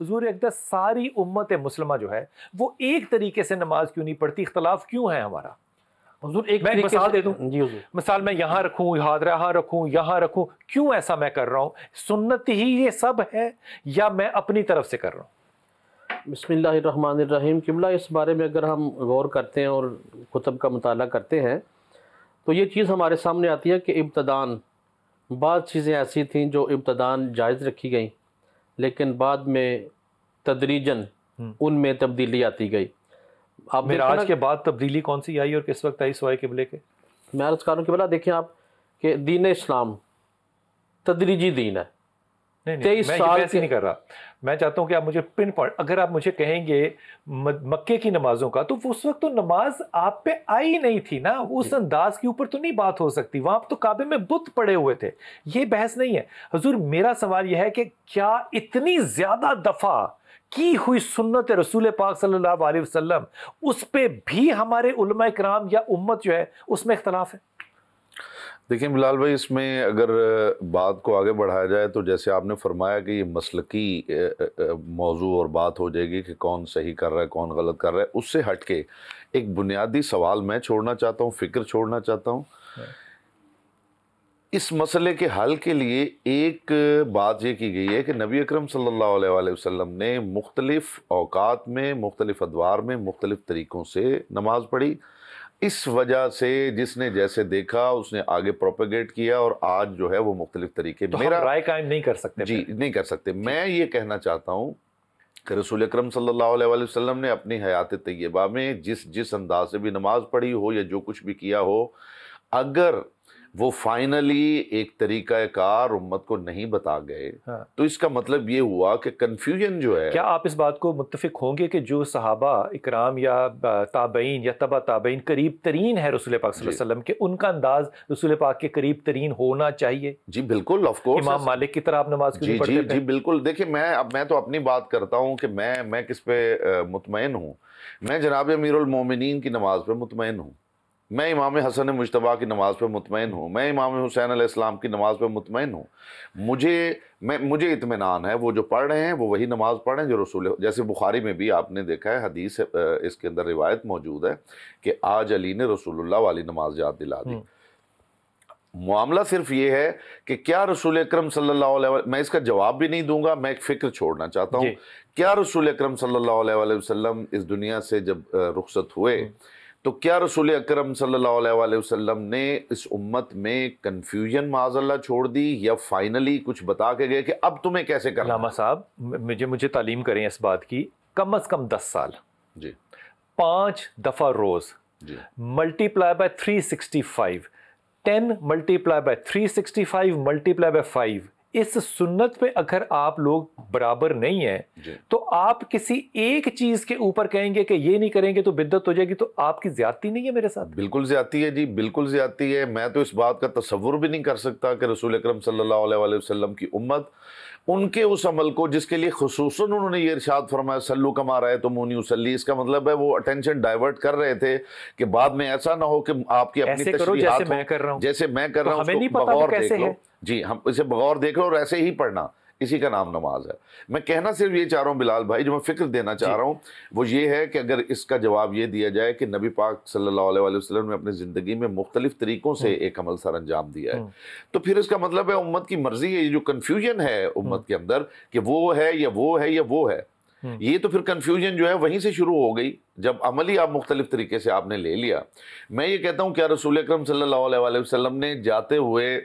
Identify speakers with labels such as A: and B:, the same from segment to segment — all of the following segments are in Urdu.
A: حضور اقدس ساری امت مسلمہ جو ہے وہ ایک طریقے سے نماز کیوں نہیں پڑھتی؟ اختلاف کیوں ہے ہمارا؟
B: حضور ایک
A: میں مثال دے دوں،
B: جی حضور،
A: مثال میں یہاں رکھوں، یہاں رکھوں، یہاں رکھوں، کیوں ایسا میں کر رہا ہوں؟ سنت ہی یہ سب ہے یا میں اپنی طرف سے کر رہا ہوں؟
B: بسم اللہ الرحمن الرحیم۔ قبلہ اس بارے میں اگر ہم غور کرتے ہیں اور کتب کا مطالعہ کرتے ہیں تو یہ چیز ہمارے سامنے آتی ہے کہ ابتداً بعض چیزیں ایسی تھیں جو ابتداً جائز رکھی گئیں، لیکن بعد میں تدریجاً ان میں تبدیلی آتی گئی۔ آپ
A: معراج کے بعد تبدیلی کون سی آئی اور کس وقت آئی سوائے قبلے کے؟
B: میں عرض کروں قبلہ دیکھیں آپ کہ دین اسلام تدریجی دین ہے۔
A: نہیں میں یہ ایسے نہیں کر رہا، میں چاہتا ہوں کہ آپ مجھے پن پوائنٹ، اگر آپ مجھے کہیں گے مکے کی نمازوں کا، تو اس وقت تو نماز آپ پہ آئی نہیں تھی نا، اس انداز کے اوپر تو نہیں بات ہو سکتی، وہاں تو کعبے میں بت پڑے ہوئے تھے، یہ بحث نہیں ہے۔ حضور میرا سوال یہ ہے کہ کیا اتنی زیادہ دفعہ کی ہوئی سنت رسول پاک صلی اللہ علیہ وسلم اس پہ بھی ہمارے علماء کرام یا امت جو ہے اس میں اختلاف ہے؟
C: دیکھیں بلال بھائی، اس میں اگر بات کو آگے بڑھایا جائے تو جیسے آپ نے فرمایا کہ یہ مسلکی موضوع اور بات ہو جائے گی کہ کون صحیح کر رہا ہے کون غلط کر رہا ہے، اس سے ہٹ کے ایک بنیادی سوال میں چھوڑنا چاہتا ہوں، فکر چھوڑنا چاہتا ہوں۔ اس مسئلے کے حل کے لیے ایک بات یہ کی گئی ہے کہ نبی اکرم صلی اللہ علیہ وآلہ وسلم نے مختلف اوقات میں، مختلف ادوار میں، مختلف طریقوں سے نماز پڑھی۔ اس وجہ سے جس نے جیسے دیکھا اس نے آگے پروپیگیٹ کیا، اور آج جو ہے وہ مختلف طریقے
A: میرا رائے قائم نہیں کر سکتے۔
C: جی نہیں کر سکتے۔ میں یہ کہنا چاہتا ہوں کہ رسول اکرم صلی اللہ علیہ وآلہ وسلم نے اپنی حیات طیبہ میں جس انداز سے بھی نماز پڑھی ہو یا جو کچھ بھی کیا ہو، اگر وہ فائنلی ایک طریقہ کار امت کو نہیں بتا گئے تو اس کا مطلب یہ ہوا کہ کنفیوژن جو ہے۔
A: کیا آپ اس بات کو متفق ہوں گے کہ جو صحابہ اکرام یا تابعین یا تبع تابعین قریب ترین ہے رسول پاک صلی اللہ علیہ وسلم کے، ان کا انداز رسول پاک کے قریب ترین ہونا چاہیے؟
C: جی بالکل، آف کورس۔
A: امام مالک کی طرح آپ نماز کیوں نہیں پڑھتے تھے؟
C: جی بالکل۔ دیکھیں میں تو اپنی بات کرتا ہوں کہ میں کس پہ مطمئن ہوں۔ میں جناب امیر المومنین کی نماز پہ مطمئن ہوں، میں امام حسن مجتبیٰ کی نماز پہ مطمئن ہوں، میں امام حسین علیہ السلام کی نماز پہ مطمئن ہوں۔ مجھے اطمینان ہے وہ جو پڑھ رہے ہیں وہ وہی نماز پڑھ رہے ہیں جو رسول، جیسے بخاری میں بھی آپ نے دیکھا ہے حدیث، اس کے اندر روایت موجود ہے کہ آج علی نے رسول اللہ والی نماز یاد دلا دی۔ معاملہ صرف یہ ہے کہ کیا رسول اکرم صلی اللہ علیہ وسلم، میں اس کا جواب بھی نہیں دوں گا، میں ایک فکر چھوڑنا چاہتا ہوں، کیا رسول اکرم صلی اللہ علیہ وسلم اس دنیا سے جب رخصت ہوئے تو کیا رسول اکرم صلی اللہ علیہ وسلم نے اس امت میں کنفیوژن معاذ اللہ چھوڑ دی، یا فائنلی کچھ بتا کے گئے کہ اب تمہیں کیسے کرنا؟
A: علامہ صاحب مجھے تعلیم کریں اس بات کی، کم از کم 10 سال،
C: جی
A: 5 دفعہ روز،
C: جی
A: multiply by 365، 10 multiply by 365 multiply by 5، اس سنت پہ اگر آپ لوگ برابر نہیں ہیں تو آپ کسی ایک چیز کے اوپر کہیں گے کہ یہ نہیں کریں گے تو بدعت ہو جائے گی، تو آپ کی زیادتی نہیں ہے میرے ساتھ؟
C: بالکل زیادتی ہے جی، بالکل زیادتی ہے۔ میں تو اس بات کا تصور بھی نہیں کر سکتا کہ رسول اکرم صلی اللہ علیہ وسلم کی امت ان کے اس عمل کو جس کے لیے خصوصاً انہوں نے یہ ارشاد فرمایا سلو کما رأیتمونی اصلی، اس کا مطلب ہے وہ اٹینشن ڈائیورٹ کر رہے تھے کہ بعد میں ایسا نہ ہو کہ آپ کی اپنی تشریحات
A: جیسے میں کر رہا ہوں،
C: جیسے میں کر رہا ہوں،
A: ہمیں نہیں
C: اس کو
A: پتا
C: بغور
A: کیسے
C: دیکھ لو۔
A: ہے۔
C: جی ہم اسے بغور دیکھ لو اور ایسے ہی پڑھنا، اسی کا نام نماز ہے۔ میں کہنا صرف یہ چاہ رہا ہوں بلال بھائی، جو میں فکر دینا چاہ رہا ہوں وہ یہ ہے کہ اگر اس کا جواب یہ دیا جائے کہ نبی پاک صلی اللہ علیہ وسلم نے اپنی زندگی میں مختلف طریقوں سے ایک عمل سر انجام دیا ہے، تو پھر اس کا مطلب ہے امت کی مرضی ہے، یہ جو کنفیوژن ہے امت کے اندر کہ وہ ہے یا وہ ہے یا وہ ہے، یہ تو پھر کنفیوژن جو ہے وہیں سے شروع ہو گئی جب عملی آپ مختلف طریقے سے آپ نے لے لیا۔ میں یہ کہتا ہوں کیا رسول اکرم صلی اللہ علیہ وسلم نے جاتے ہوئے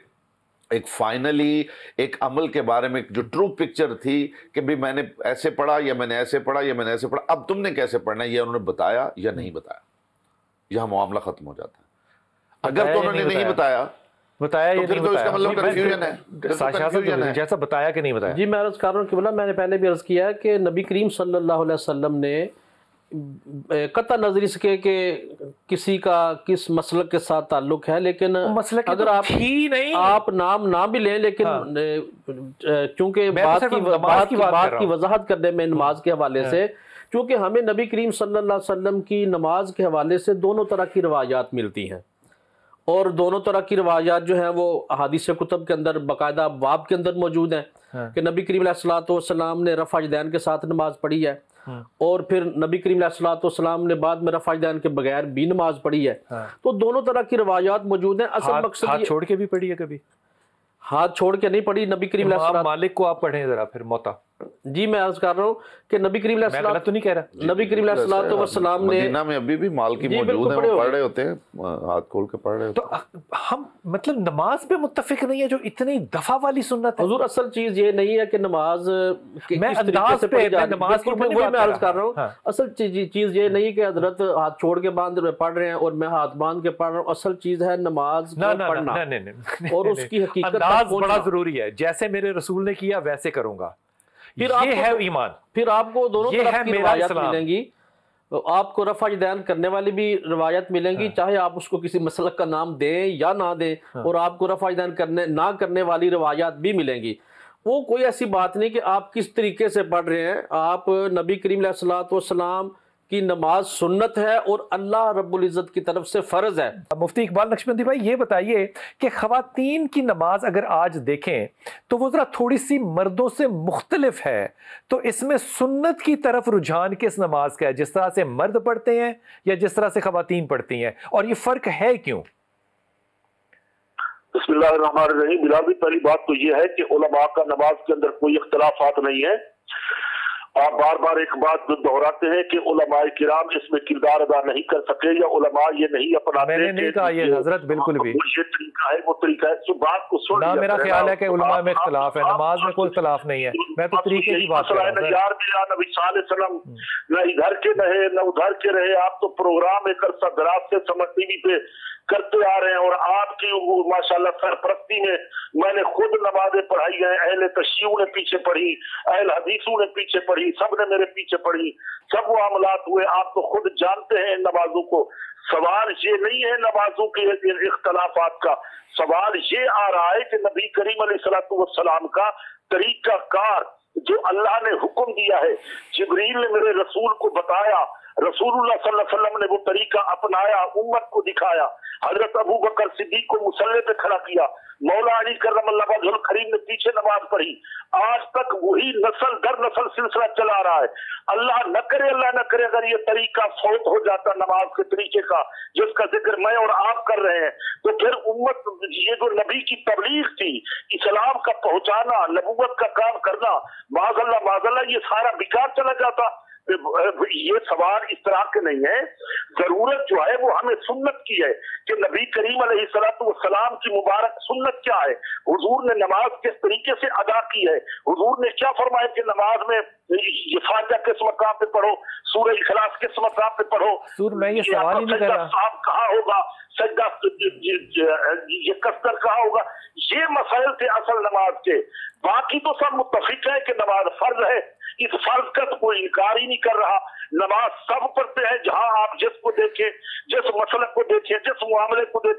C: ایک فائنلی ایک عمل کے بارے میں جو ٹرو پکچر تھی کہ بھی میں نے ایسے پڑھا یا میں نے ایسے پڑھا یا میں نے ایسے پڑھا، اب تم نے کیسے پڑھنا ہے، یہ انہوں نے بتایا یا نہیں بتایا؟ یہاں معاملہ ختم ہو جاتا ہے۔ اگر تو انہوں نے نہیں بتایا
A: یا نہیں
C: تو اس کا مطلب کنفیوژن ہے،
A: جیسا بتایا کہ نہیں بتایا۔
B: جی میں عرض کر رہا ہوں کہ بولا میں نے پہلے بھی عرض کیا کہ نبی کریم صلی اللہ علیہ وسلم نے قطع نظر اس کے کہ کسی کا کس مسلک کے ساتھ تعلق ہے، لیکن اگر آپ نام نہ بھی لیں، لیکن چونکہ بات کی وضاحت کر دیں میں نماز کے حوالے سے، چونکہ ہمیں نبی کریم صلی اللہ علیہ وسلم کی نماز کے حوالے سے دونوں طرح کی روایات ملتی ہیں، اور دونوں طرح کی روایات جو ہیں وہ احادیث کتب کے اندر باقاعدہ ابواب کے اندر موجود ہیں کہ نبی کریم علیہ السلام نے رفع یدین کے ساتھ نماز پڑھی ہے، اور پھر نبی کریم علیہ السلام نے بعد میں رفع یدین کے بغیر بھی نماز پڑھی ہے۔ تو دونوں طرح کی روایات موجود ہیں۔ اصل مقصد
A: ہاتھ چھوڑ کے بھی پڑھی ہے کبھی؟
B: ہاتھ چھوڑ کے نہیں پڑھی نبی کریم علیہ السلام۔
A: مالک کو آپ پڑھیں ذرا پھر موتا۔
B: جی میں عرض کر رہا ہوں کہ نبی کریم علیہ السلام،
A: میں غلط تو نہیں کہہ رہا،
B: نبی کریم علیہ السلام نے
C: مدینہ میں ابھی بھی مالکی موجود ہیں، وہ پڑھ رہے ہوتے ہیں، ہاتھ کھول کے پڑھ رہے ہوتے ہیں۔
A: تو ہم مطلب نماز پہ متفق نہیں ہے جو اتنی دفعہ والی سنت ہے؟
B: حضور اصل چیز یہ نہیں ہے کہ نماز
A: میں انداز پہ نماز کی
B: وہی میں عرض کر رہا ہوں، اصل چیز یہ نہیں کہ حضرت ہاتھ چھوڑ کے باندھ پڑھ رہے ہیں اور میں ہاتھ باندھ کے پڑھ رہا ہوں۔ اصل چیز ہے نماز کو پڑھنا اور اس کی حقیقت تک
A: انداز بڑا
B: پہنچنا۔
A: ضروری ہے، جیسے میرے رسول نے کیا ویسے کروں گا، یہ ہے ایمان۔
B: پھر آپ کو دونوں طرف کی روایت ملیں گی، آپ کو رفع یدین کرنے والی بھی روایت ملیں گی، چاہے آپ اس کو کسی مسلک کا نام دیں یا نہ دیں، اور آپ کو رفع یدین نہ کرنے والی روایات بھی ملیں گی۔ وہ کوئی ایسی بات نہیں کہ آپ کس طریقے سے پڑھ رہے ہیں، آپ نبی کریم علیہ السلام کی نماز سنت ہے اور اللہ رب العزت کی طرف سے فرض ہے۔
A: مفتی اقبال نقشبندی بھائی یہ بتائیے کہ خواتین کی نماز اگر آج دیکھیں تو وہ ذرا تھوڑی سی مردوں سے مختلف ہے، تو اس میں سنت کی طرف رجحان کس نماز کا ہے، جس طرح سے مرد پڑھتے ہیں یا جس طرح سے خواتین پڑھتی ہیں، اور یہ فرق ہے کیوں؟
D: بسم اللہ الرحمن الرحیم۔ بلال، پہلی بات تو یہ ہے کہ علماء کا نماز کے اندر کوئی اختلافات نہیں ہے۔ آپ بار بار ایک بات دہراتے ہیں کہ علماء کرام اس میں کردار ادا نہیں کر سکے یا علماء یہ نہیں اپناتے۔
A: میں نے نہیں کہا یہ حضرت، بالکل بھی
D: یہ طریقہ ہے وہ طریقہ ہے، تو بات کو سن
A: نہ میرا خیال ہے کہ علماء میں اختلاف ہے، نماز میں کوئی اختلاف نہیں ہے، میں تو طریقے کی بات کر رہا ہوں۔
D: یار میرا نبی صلی اللہ علیہ وسلم نہ ادھر کے رہے نہ ادھر کے رہے، آپ تو پروگرام ایک عرصہ دراز سے سمجھ ٹی وی پہ کرتے آ رہے ہیں، اور آپ کی ماشاءاللہ سرپرستی میں نے خود نمازیں پڑھائی ہیں، اہل تشیع نے پیچھے پڑھی، اہل حدیثوں نے پیچھے پڑھی، سب نے میرے پیچھے پڑھی، سب معاملات ہوئے، آپ تو خود جانتے ہیں ان نمازوں کو۔ سوال یہ نہیں ہے نمازوں کے اختلافات کا، سوال یہ آ رہا ہے کہ نبی کریم علیہ السلام کا طریقہ کار جو اللہ نے حکم دیا ہے، جبریل نے میرے رسول کو بتایا، رسول اللہ صلی اللہ علیہ وسلم نے وہ طریقہ اپنایا، امت کو دکھایا، حضرت ابو بکر صدیق کو مصلی پہ کھڑا کیا، مولا علی کرم اللہ وجہ الکریم نے پیچھے نماز پڑھی، آج تک وہی نسل در نسل سلسلہ چلا رہا ہے۔ اللہ نہ کرے اگر یہ طریقہ فوت ہو جاتا نماز کے طریقے کا جس کا ذکر میں اور آپ کر رہے ہیں، تو پھر امت یہ جو نبی کی تبلیغ تھی، اسلام کا پہنچانا، نبوت کا کام کرنا، معاذ اللہ یہ سارا بیکار چلا جاتا۔ یہ سوال اس طرح کے نہیں ہے، ضرورت جو ہے وہ ہمیں سنت کی ہے کہ نبی کریم علیہ السلام کی مبارک سنت کیا ہے، حضور نے نماز کس طریقے سے ادا کی ہے، حضور نے کیا فرمایا کہ نماز میں یہ فاتحہ کس مقام پہ پڑھو، سورہ اخلاص کس مقام پہ پڑھو،
A: میں یہ سوال ہی نہیں کر رہا،
D: صاحب کہاں ہوگا، سجدہ یہ کثر کہاں ہوگا، یہ مسائل تھے اصل نماز کے۔ باقی تو سب متفق ہے کہ نماز فرض ہے، اس فرض کا تو کوئی انکار ہی نہیں کر رہا۔ نماز سب پڑھتے ہیں، جہاں آپ جس کو دیکھیں، جس مسئلے کو دیکھیں، جس معاملے کو دیکھیں،